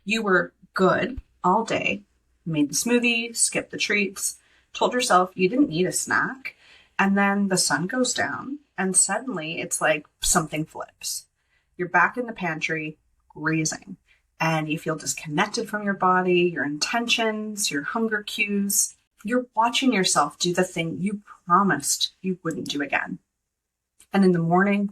You were good all day, made the smoothie, skipped the treats, told yourself you didn't need a snack, and then the sun goes down, and suddenly it's like something flips. You're back in the pantry, grazing, and you feel disconnected from your body, your intentions, your hunger cues. You're watching yourself do the thing you promised you wouldn't do again. And in the morning,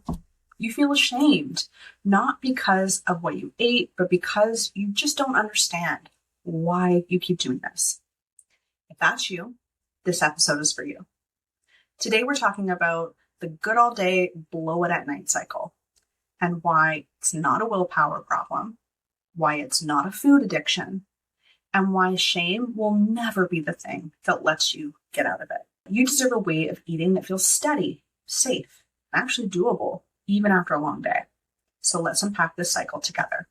you feel ashamed, not because of what you ate, but because you just don't understand why you keep doing this. If that's you, this episode is for you. Today, we're talking about the good all day, blow it at night cycle and why it's not a willpower problem, why it's not a food addiction, and why shame will never be the thing that lets you get out of it. You deserve a way of eating that feels steady, safe, actually doable, even after a long day. So let's unpack this cycle together.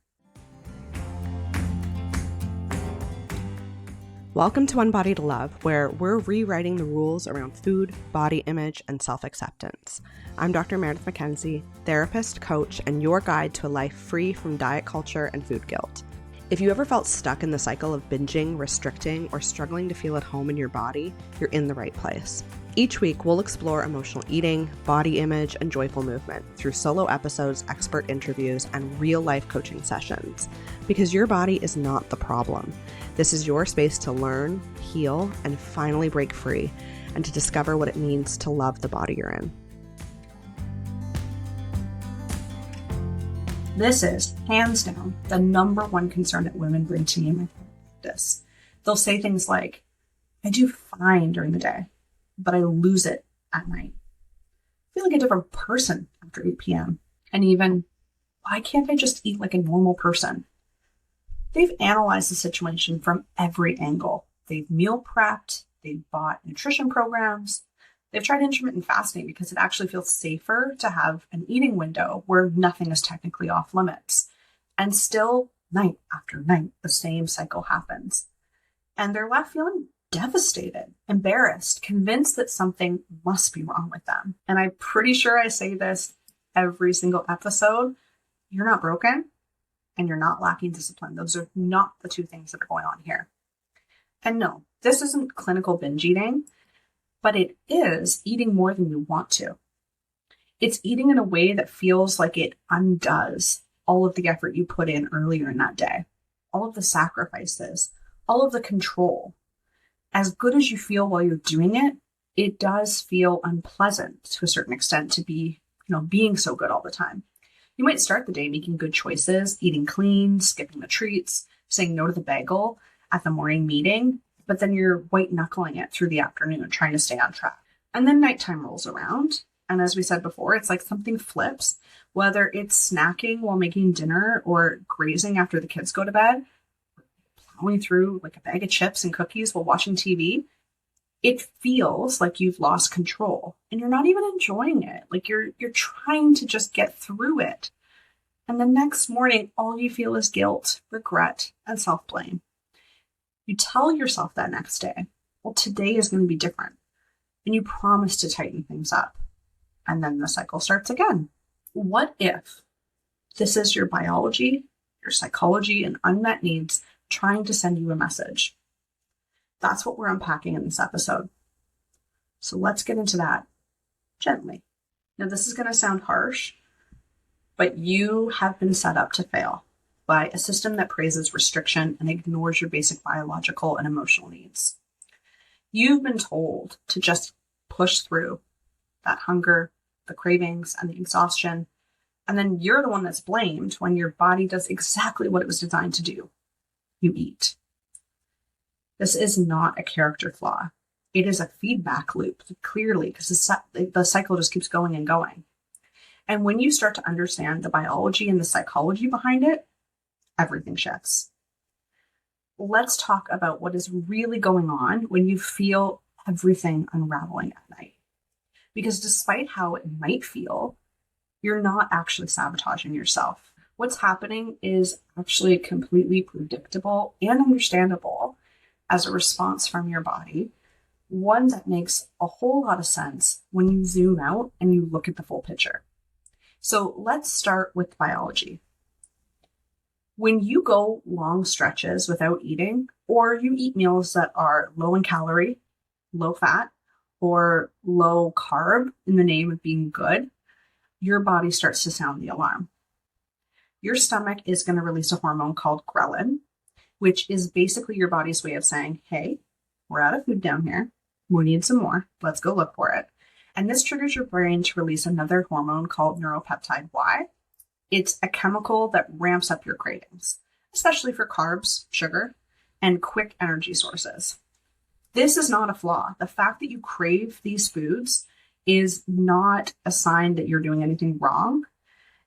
Welcome to Unbodied Love, where we're rewriting the rules around food, body image, and self-acceptance. I'm Dr. Meredith McKenzie, therapist, coach, and your guide to a life free from diet culture and food guilt. If you ever felt stuck in the cycle of binging, restricting, or struggling to feel at home in your body, you're in the right place. Each week, we'll explore emotional eating, body image, and joyful movement through solo episodes, expert interviews, and real-life coaching sessions. Because your body is not the problem. This is your space to learn, heal, and finally break free, and to discover what it means to love the body you're in. This is, hands down, the number one concern that women bring to me in my practice. They'll say things like, I do fine during the day, but I lose it at night. I feel like a different person after 8 p.m. And even, why can't I just eat like a normal person? They've analyzed the situation from every angle. They've meal prepped, they've bought nutrition programs, they've tried intermittent fasting because it actually feels safer to have an eating window where nothing is technically off limits. And still, night after night, the same cycle happens. And they're left feeling devastated, embarrassed, convinced that something must be wrong with them. And I'm pretty sure I say this every single episode. You're not broken and you're not lacking discipline. Those are not the two things that are going on here. And no, this isn't clinical binge eating, but it is eating more than you want to. It's eating in a way that feels like it undoes all of the effort you put in earlier in that day, all of the sacrifices, all of the control. As good as you feel while you're doing it, it does feel unpleasant to a certain extent to be, being so good all the time. You might start the day making good choices, eating clean, skipping the treats, saying no to the bagel at the morning meeting, but then you're white knuckling it through the afternoon, trying to stay on track. And then nighttime rolls around. And as we said before, it's like something flips, whether it's snacking while making dinner or grazing after the kids go to bed, plowing through like a bag of chips and cookies while watching TV. It feels like you've lost control and you're not even enjoying it. Like you're trying to just get through it. And the next morning, all you feel is guilt, regret, and self-blame. You tell yourself that next day, well, today is going to be different. And you promise to tighten things up. And then the cycle starts again. What if this is your biology, your psychology, and unmet needs trying to send you a message? That's what we're unpacking in this episode. So let's get into that gently. Now, this is going to sound harsh, but you have been set up to fail by a system that praises restriction and ignores your basic biological and emotional needs. You've been told to just push through that hunger, the cravings, and the exhaustion, and then you're the one that's blamed when your body does exactly what it was designed to do. You eat. This is not a character flaw. It is a feedback loop, clearly, because the cycle just keeps going and going. And when you start to understand the biology and the psychology behind it, everything shifts. Let's talk about what is really going on when you feel everything unraveling at night. Because despite how it might feel, you're not actually sabotaging yourself. What's happening is actually completely predictable and understandable as a response from your body, one that makes a whole lot of sense when you zoom out and you look at the full picture. So let's start with biology. When you go long stretches without eating, or you eat meals that are low in calorie, low fat, or low carb in the name of being good, your body starts to sound the alarm. Your stomach is going to release a hormone called ghrelin, which is basically your body's way of saying, hey, we're out of food down here. We need some more. Let's go look for it. And this triggers your brain to release another hormone called neuropeptide Y. It's a chemical that ramps up your cravings, especially for carbs, sugar, and quick energy sources. This is not a flaw. The fact that you crave these foods is not a sign that you're doing anything wrong.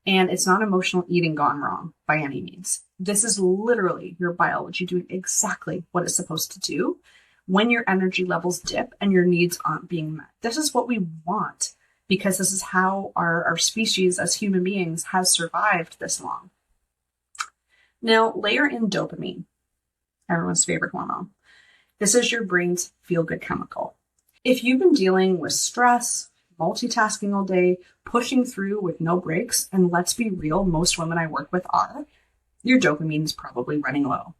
And it's not emotional eating gone wrong by any means. This is literally your biology doing exactly what it's supposed to do when your energy levels dip and your needs aren't being met. This is what we want because this is how our species as human beings has survived this long. Now, layer in dopamine, everyone's favorite hormone. This is your brain's feel-good chemical. If you've been dealing with stress, multitasking all day, pushing through with no breaks, and let's be real, most women I work with are, your dopamine is probably running low.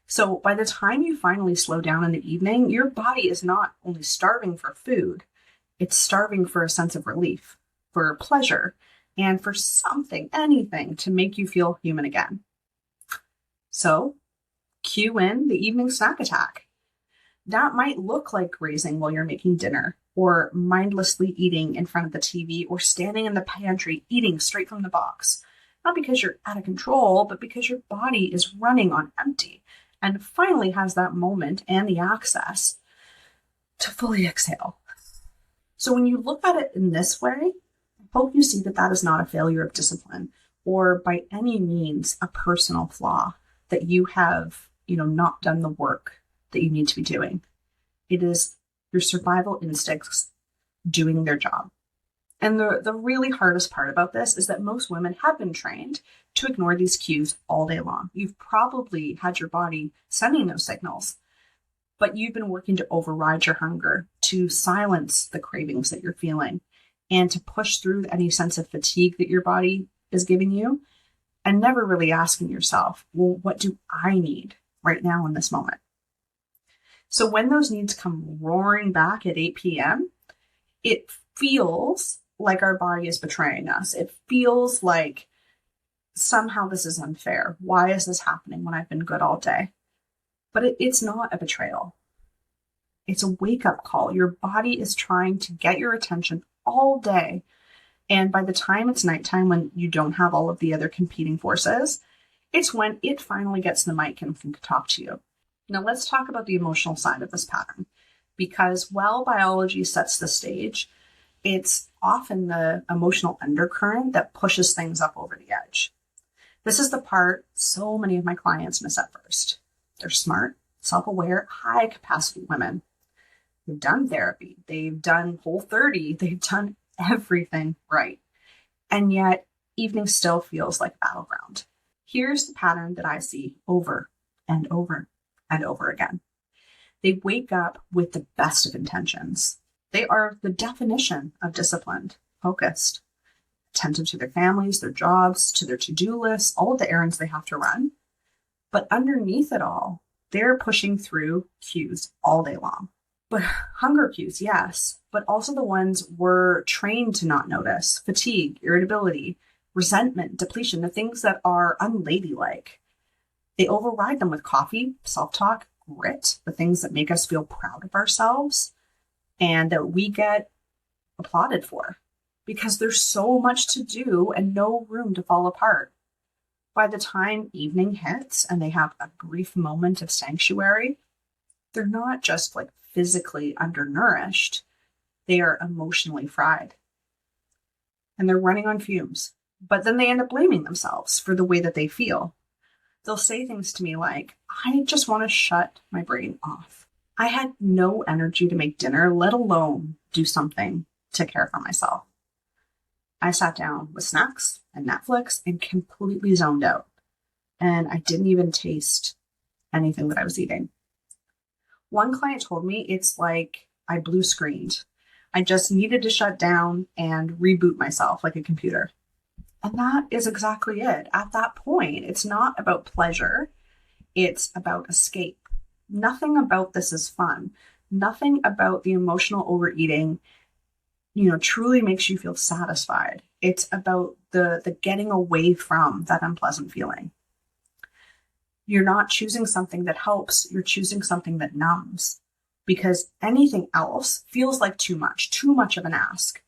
So by the time you finally slow down in the evening, your body is not only starving for food, it's starving for a sense of relief, for pleasure, and for something, anything to make you feel human again. So cue in the evening snack attack. That might look like grazing while you're making dinner, or mindlessly eating in front of the TV, or standing in the pantry eating straight from the box. Not because you're out of control, but because your body is running on empty and finally has that moment and the access to fully exhale. So when you look at it in this way, I hope you see that that is not a failure of discipline or by any means a personal flaw that you have, not done the work that you need to be doing. It is your survival instincts doing their job. And the really hardest part about this is that most women have been trained to ignore these cues all day long. You've probably had your body sending those signals, but you've been working to override your hunger, to silence the cravings that you're feeling, and to push through any sense of fatigue that your body is giving you, and never really asking yourself, well, what do I need right now in this moment? So when those needs come roaring back at 8 p.m., it feels like our body is betraying us. It feels like somehow this is unfair. Why is this happening when I've been good all day? But it's not a betrayal. It's a wake-up call. Your body is trying to get your attention all day. And by the time it's nighttime, when you don't have all of the other competing forces, it's when it finally gets the mic and can talk to you. Now let's talk about the emotional side of this pattern, because while biology sets the stage, it's often the emotional undercurrent that pushes things up over the edge. This is the part so many of my clients miss at first. They're smart, self-aware, high-capacity women. They've done therapy, they've done Whole30, they've done everything right. And yet, evening still feels like a battleground. Here's the pattern that I see over and over and over again. They wake up with the best of intentions. They are the definition of disciplined, focused, attentive to their families, their jobs, to their to-do lists, all of the errands they have to run. But underneath it all, they're pushing through cues all day long. But hunger cues, yes, but also the ones we're trained to not notice: fatigue, irritability, resentment, depletion, the things that are unladylike. They override them with coffee, self-talk, grit, the things that make us feel proud of ourselves and that we get applauded for, because there's so much to do and no room to fall apart. By the time evening hits and they have a brief moment of sanctuary, they're not just like physically undernourished, they are emotionally fried. And they're running on fumes. But then they end up blaming themselves for the way that they feel. They'll say things to me like, I just want to shut my brain off. I had no energy to make dinner, let alone do something to care for myself. I sat down with snacks and Netflix and completely zoned out. And I didn't even taste anything that I was eating. One client told me it's like I blue screened. I just needed to shut down and reboot myself like a computer. And that is exactly it. At that point, it's not about pleasure, it's about escape. Nothing about this is fun. Nothing about the emotional overeating, truly makes you feel satisfied. It's about the getting away from that unpleasant feeling. You're not choosing something that helps, you're choosing something that numbs, because anything else feels like too much of an ask.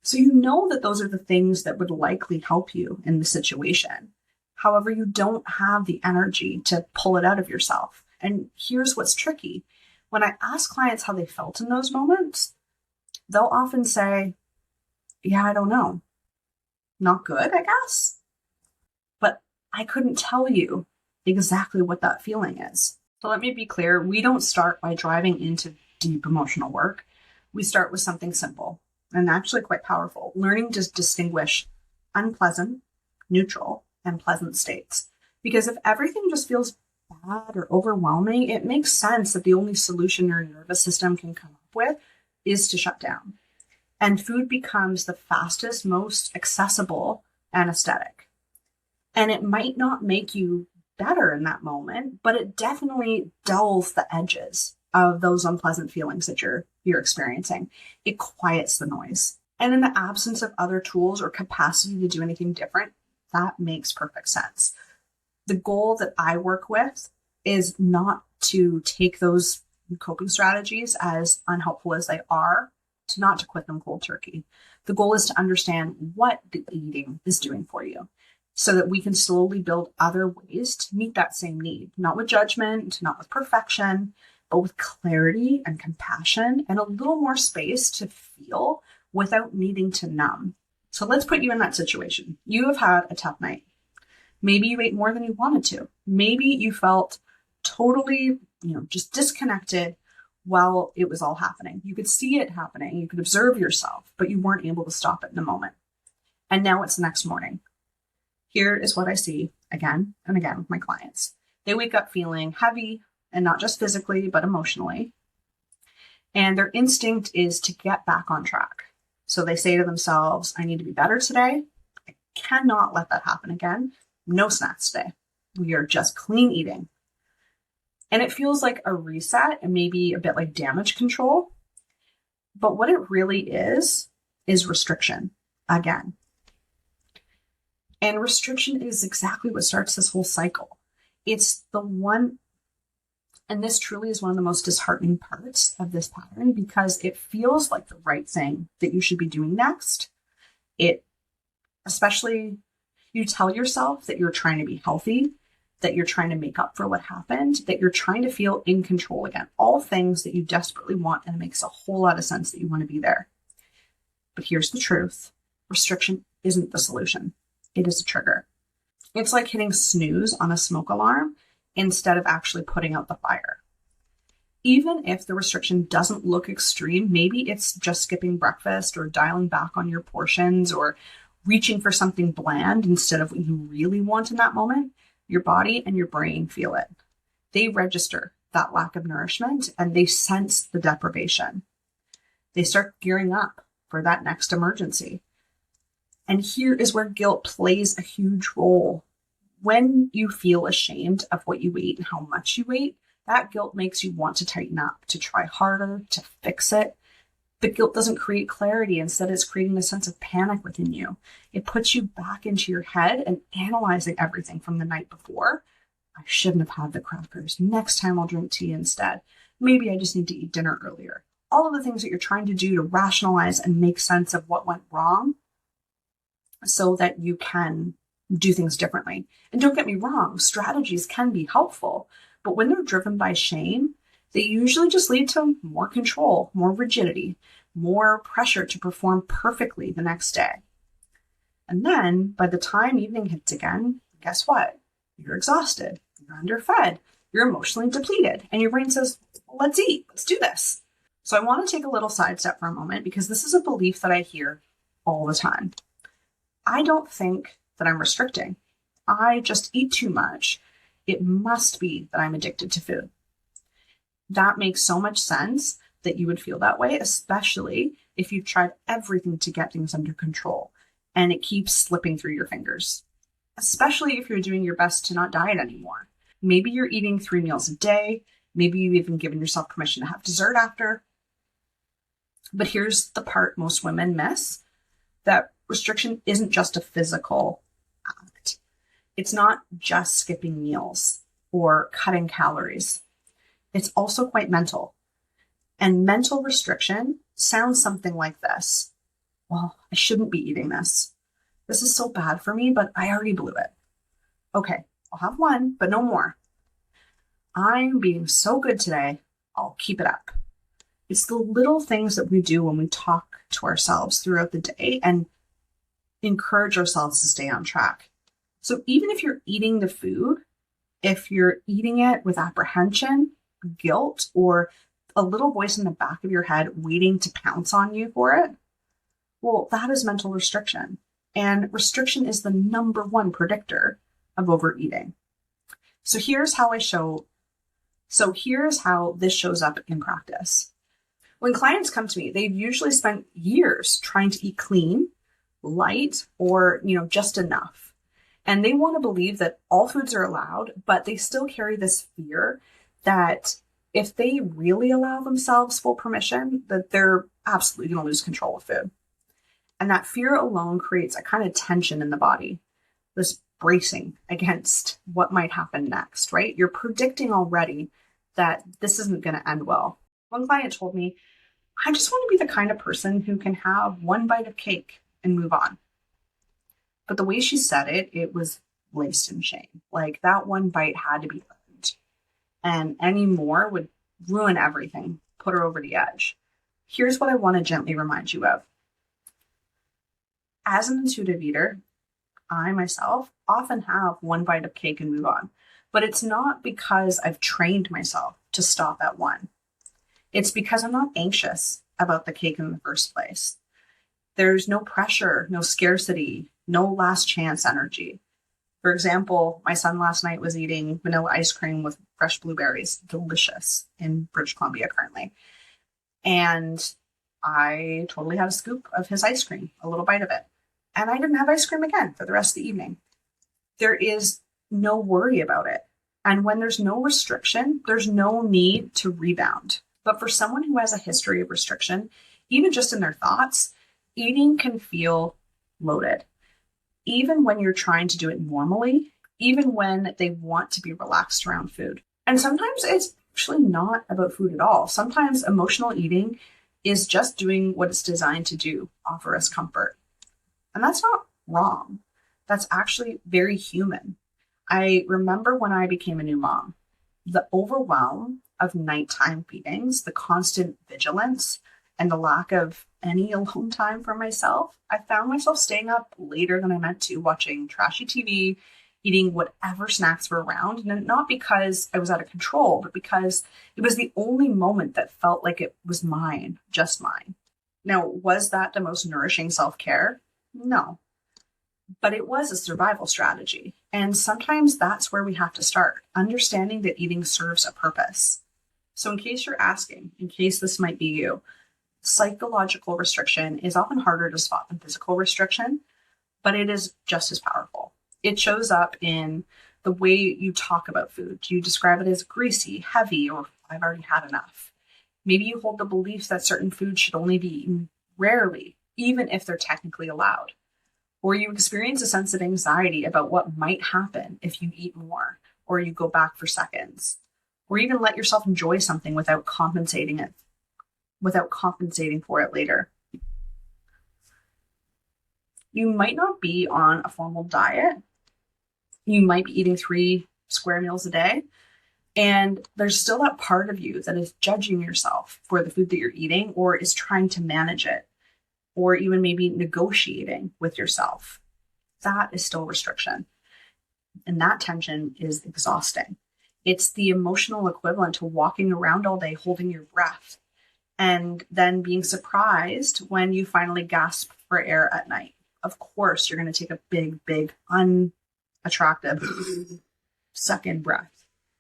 So you know that those are the things that would likely help you in the situation. However, you don't have the energy to pull it out of yourself. And here's what's tricky. When I ask clients how they felt in those moments, they'll often say, yeah, I don't know. Not good, I guess. But I couldn't tell you exactly what that feeling is. So let me be clear. We don't start by driving into deep emotional work. We start with something simple and actually quite powerful, learning to distinguish unpleasant, neutral, and pleasant states. Because if everything just feels bad or overwhelming, it makes sense that the only solution your nervous system can come up with is to shut down. And food becomes the fastest, most accessible anesthetic. And it might not make you better in that moment, but it definitely dulls the edges of those unpleasant feelings that you're experiencing. It quiets the noise. And in the absence of other tools or capacity to do anything different, that makes perfect sense. The goal that I work with is not to take those coping strategies, as unhelpful as they are, not to quit them cold turkey. The goal is to understand what the eating is doing for you, so that we can slowly build other ways to meet that same need, not with judgment, not with perfection, but with clarity and compassion and a little more space to feel without needing to numb. So let's put you in that situation. You have had a tough night. Maybe you ate more than you wanted to. Maybe you felt totally, just disconnected while it was all happening. You could see it happening. You could observe yourself, but you weren't able to stop it in the moment. And now it's the next morning. Here is what I see again and again with my clients. They wake up feeling heavy, and not just physically, but emotionally. And their instinct is to get back on track. So they say to themselves, I need to be better today. I cannot let that happen again. No snacks today. We are just clean eating. And it feels like a reset and maybe a bit like damage control. But what it really is restriction again. And restriction is exactly what starts this whole cycle. It's the one, and this truly is one of the most disheartening parts of this pattern, because it feels like the right thing that you should be doing next. Especially, you tell yourself that you're trying to be healthy, that you're trying to make up for what happened, that you're trying to feel in control again. All things that you desperately want, and it makes a whole lot of sense that you want to be there. But here's the truth. Restriction isn't the solution. It is a trigger. It's like hitting snooze on a smoke alarm instead of actually putting out the fire. Even if the restriction doesn't look extreme, maybe it's just skipping breakfast or dialing back on your portions or reaching for something bland instead of what you really want in that moment. Your body and your brain feel it. They register that lack of nourishment and they sense the deprivation. They start gearing up for that next emergency. And here is where guilt plays a huge role. When you feel ashamed of what you ate and how much you ate, that guilt makes you want to tighten up, to try harder, to fix it. But guilt doesn't create clarity. Instead, it's creating a sense of panic within you. It puts you back into your head and analyzing everything from the night before. I shouldn't have had the crackers. Next time I'll drink tea instead. Maybe I just need to eat dinner earlier. All of the things that you're trying to do to rationalize and make sense of what went wrong so that you can do things differently. And don't get me wrong, strategies can be helpful, but when they're driven by shame, they usually just lead to more control, more rigidity, more pressure to perform perfectly the next day. And then by the time evening hits again, guess what? You're exhausted, you're underfed, you're emotionally depleted, and your brain says, let's eat, let's do this. So I want to take a little sidestep for a moment, because this is a belief that I hear all the time. I don't think that I'm restricting. I just eat too much. It must be that I'm addicted to food. That makes so much sense that you would feel that way, especially if you've tried everything to get things under control. and it keeps slipping through your fingers, especially if you're doing your best to not diet anymore. Maybe you're eating 3 meals a day. Maybe you've even given yourself permission to have dessert after. But here's the part most women miss, that restriction isn't just a physical act. It's not just skipping meals or cutting calories. It's also quite mental. And mental restriction sounds something like this. Well, I shouldn't be eating this. This is so bad for me, but I already blew it. Okay, I'll have one, but no more. I'm being so good today, I'll keep it up. It's the little things that we do when we talk to ourselves throughout the day and encourage ourselves to stay on track. So even if you're eating the food, if you're eating it with apprehension, guilt, or a little voice in the back of your head waiting to pounce on you for it, well, that is mental restriction. And restriction is the number one predictor of overeating. So here's how this shows up in practice. When clients come to me, they've usually spent years trying to eat clean, light, or, just enough. And they want to believe that all foods are allowed, but they still carry this fear that if they really allow themselves full permission, that they're absolutely going to lose control of food. And that fear alone creates a kind of tension in the body, this bracing against what might happen next, right? You're predicting already that this isn't going to end well. One client told me, I just want to be the kind of person who can have one bite of cake and move on. But the way she said it, it was laced in shame. Like that one bite had to be earned. And any more would ruin everything, put her over the edge. Here's what I want to gently remind you of. As an intuitive eater, I myself often have one bite of cake and move on. But it's not because I've trained myself to stop at one. It's because I'm not anxious about the cake in the first place. There's no pressure, no scarcity, no last chance energy. For example, my son last night was eating vanilla ice cream with fresh blueberries, delicious, in British Columbia currently. And I totally had a scoop of his ice cream, a little bite of it. And I didn't have ice cream again for the rest of the evening. There is no worry about it. And when there's no restriction, there's no need to rebound. But for someone who has a history of restriction, even just in their thoughts, eating can feel loaded. Even when you're trying to do it normally, even when they want to be relaxed around food. And sometimes it's actually not about food at all. Sometimes emotional eating is just doing what it's designed to do, offer us comfort. And that's not wrong. That's actually very human. I remember when I became a new mom, the overwhelm of nighttime feedings, the constant vigilance, and the lack of any alone time for myself, I found myself staying up later than I meant to, watching trashy TV, eating whatever snacks were around. And not because I was out of control, but because it was the only moment that felt like it was mine, just mine. Now, was that the most nourishing self-care? No. But it was a survival strategy. And sometimes that's where we have to start, understanding that eating serves a purpose. So in case you're asking, in case this might be you, psychological restriction is often harder to spot than physical restriction, but it is just as powerful. It shows up in the way you talk about food. You describe it as greasy, heavy, or I've already had enough. Maybe you hold the belief that certain foods should only be eaten rarely, even if they're technically allowed. Or you experience a sense of anxiety about what might happen if you eat more, or you go back for seconds, or even let yourself enjoy something without compensating for it later. You might not be on a formal diet. You might be eating 3 square meals a day. And there's still that part of you that is judging yourself for the food that you're eating, or is trying to manage it, or even maybe negotiating with yourself. That is still restriction. And that tension is exhausting. It's the emotional equivalent to walking around all day holding your breath and then being surprised when you finally gasp for air at night. Of course, you're going to take a big, unattractive suck-in breath.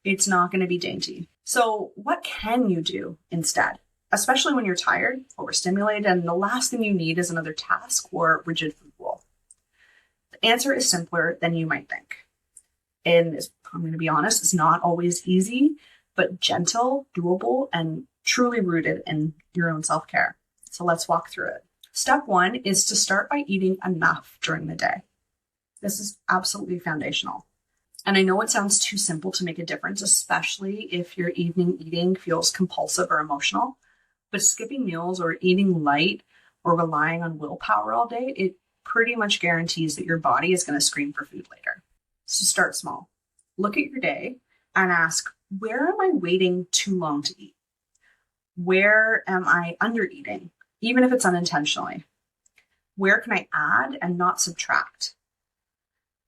It's not going to be dainty. So what can you do instead? Especially when you're tired, overstimulated, and the last thing you need is another task or rigid food rule. The answer is simpler than you might think. And I'm going to be honest, it's not always easy, but gentle, doable, and truly rooted in your own self-care. So let's walk through it. Step 1 is to start by eating enough during the day. This is absolutely foundational. And I know it sounds too simple to make a difference, especially if your evening eating feels compulsive or emotional. But skipping meals or eating light or relying on willpower all day, it pretty much guarantees that your body is going to scream for food later. So start small. Look at your day and ask, where am I waiting too long to eat? Where am I under eating, even if it's unintentionally? Where can I add and not subtract?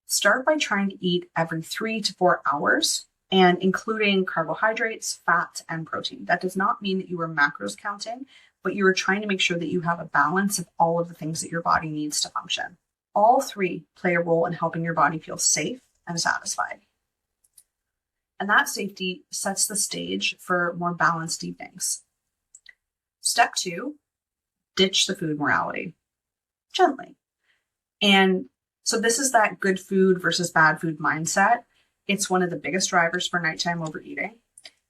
Start by trying to eat every 3 to 4 hours and including carbohydrates, fat, and protein. That does not mean that you are macros counting, but you are trying to make sure that you have a balance of all of the things that your body needs to function. All 3 play a role in helping your body feel safe and satisfied. And that safety sets the stage for more balanced evenings. Step 2, ditch the food morality gently. And so this is that good food versus bad food mindset. It's one of the biggest drivers for nighttime overeating.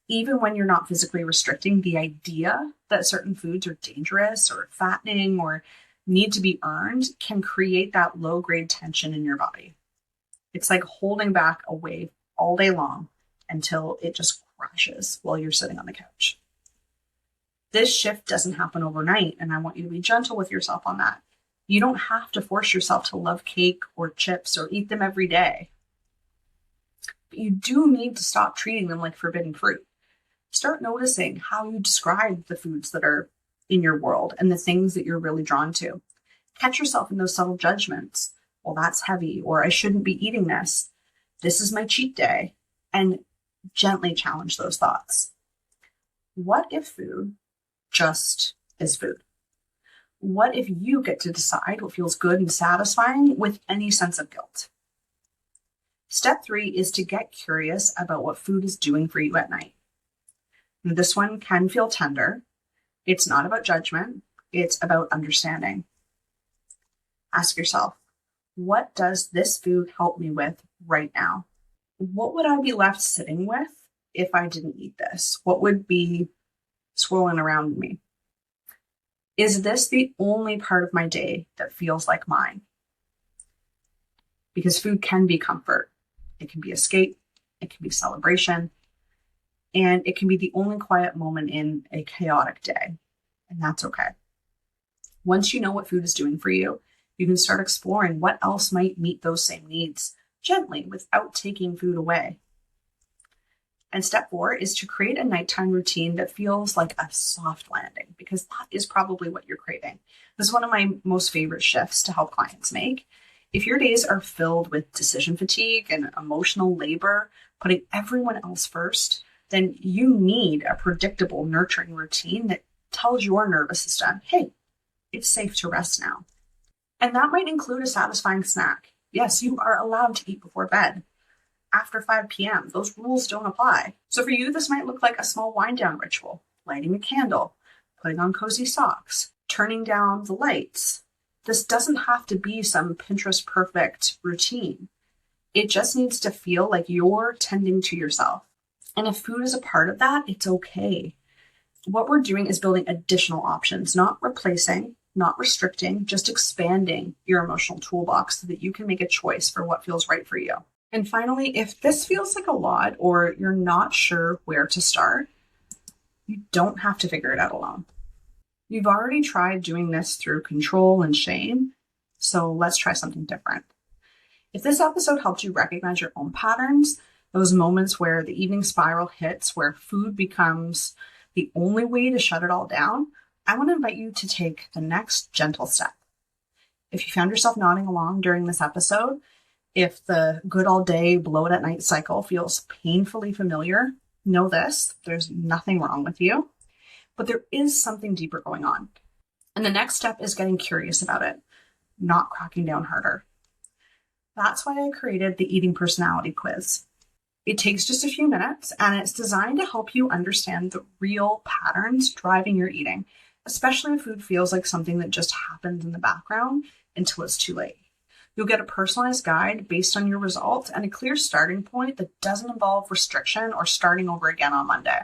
Even when you're not physically restricting, the idea that certain foods are dangerous or fattening or need to be earned can create that low-grade tension in your body. It's like holding back a wave all day long until it just crashes while you're sitting on the couch. This shift doesn't happen overnight, and I want you to be gentle with yourself on that. You don't have to force yourself to love cake or chips or eat them every day. But you do need to stop treating them like forbidden fruit. Start noticing how you describe the foods that are in your world and the things that you're really drawn to. Catch yourself in those subtle judgments. Well, that's heavy, or I shouldn't be eating this. This is my cheat day. And gently challenge those thoughts. What if food just is food? What if you get to decide what feels good and satisfying with any sense of guilt? Step 3 is to get curious about what food is doing for you at night. And this one can feel tender. It's not about judgment. It's about understanding. Ask yourself, what does this food help me with right now? What would I be left sitting with if I didn't eat this? What would be swirling around me? Is this the only part of my day that feels like mine? Because food can be comfort. It can be escape. It can be celebration. And it can be the only quiet moment in a chaotic day. And that's okay. Once you know what food is doing for you, you can start exploring what else might meet those same needs gently without taking food away. And step 4 is to create a nighttime routine that feels like a soft landing, because that is probably what you're craving. This is one of my most favorite shifts to help clients make. If your days are filled with decision fatigue and emotional labor, putting everyone else first, then you need a predictable, nurturing routine that tells your nervous system, hey, it's safe to rest now. And that might include a satisfying snack. Yes, you are allowed to eat before bed. After 5 p.m., those rules don't apply. So for you, this might look like a small wind down ritual, lighting a candle, putting on cozy socks, turning down the lights. This doesn't have to be some Pinterest perfect routine. It just needs to feel like you're tending to yourself. And if food is a part of that, it's okay. What we're doing is building additional options, not replacing, not restricting, just expanding your emotional toolbox so that you can make a choice for what feels right for you. And finally, if this feels like a lot or you're not sure where to start, you don't have to figure it out alone. You've already tried doing this through control and shame, so let's try something different. If this episode helped you recognize your own patterns, those moments where the evening spiral hits, where food becomes the only way to shut it all down, I want to invite you to take the next gentle step. If you found yourself nodding along during this episode, if the good all day, blow it at night cycle feels painfully familiar, know this, there's nothing wrong with you, but there is something deeper going on. And the next step is getting curious about it, not cracking down harder. That's why I created the Eating Personality Quiz. It takes just a few minutes, and it's designed to help you understand the real patterns driving your eating, especially if food feels like something that just happens in the background until it's too late. You'll get a personalized guide based on your results and a clear starting point that doesn't involve restriction or starting over again on Monday.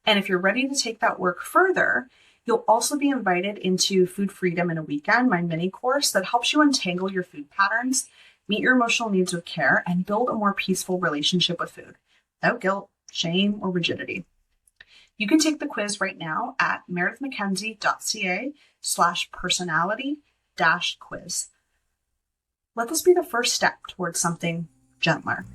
And if you're ready to take that work further, you'll also be invited into Food Freedom in a Weekend, my mini course that helps you untangle your food patterns, meet your emotional needs with care, and build a more peaceful relationship with food without guilt, shame, or rigidity. You can take the quiz right now at meredithmackenzie.ca/personality-quiz. Let this be the first step towards something gentler.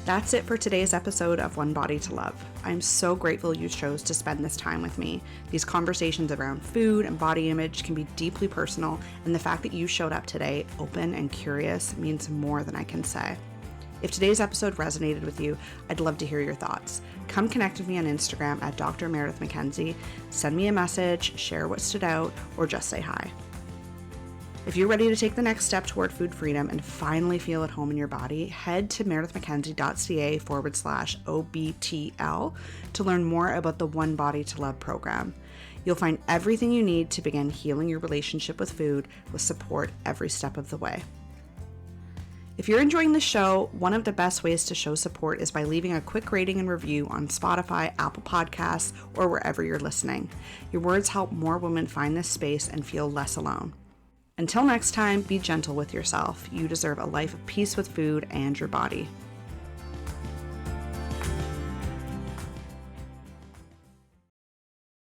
That's it for today's episode of One Body to Love. I'm so grateful you chose to spend this time with me. These conversations around food and body image can be deeply personal, and the fact that you showed up today open and curious means more than I can say. If today's episode resonated with you, I'd love to hear your thoughts. Come connect with me on Instagram at Dr. Meredith Mackenzie. Send me a message, share what stood out, or just say hi. If you're ready to take the next step toward food freedom and finally feel at home in your body, head to meredithmackenzie.ca/OBTL to learn more about the One Body to Love program. You'll find everything you need to begin healing your relationship with food with support every step of the way. If you're enjoying the show, one of the best ways to show support is by leaving a quick rating and review on Spotify, Apple Podcasts, or wherever you're listening. Your words help more women find this space and feel less alone. Until next time, be gentle with yourself. You deserve a life of peace with food and your body.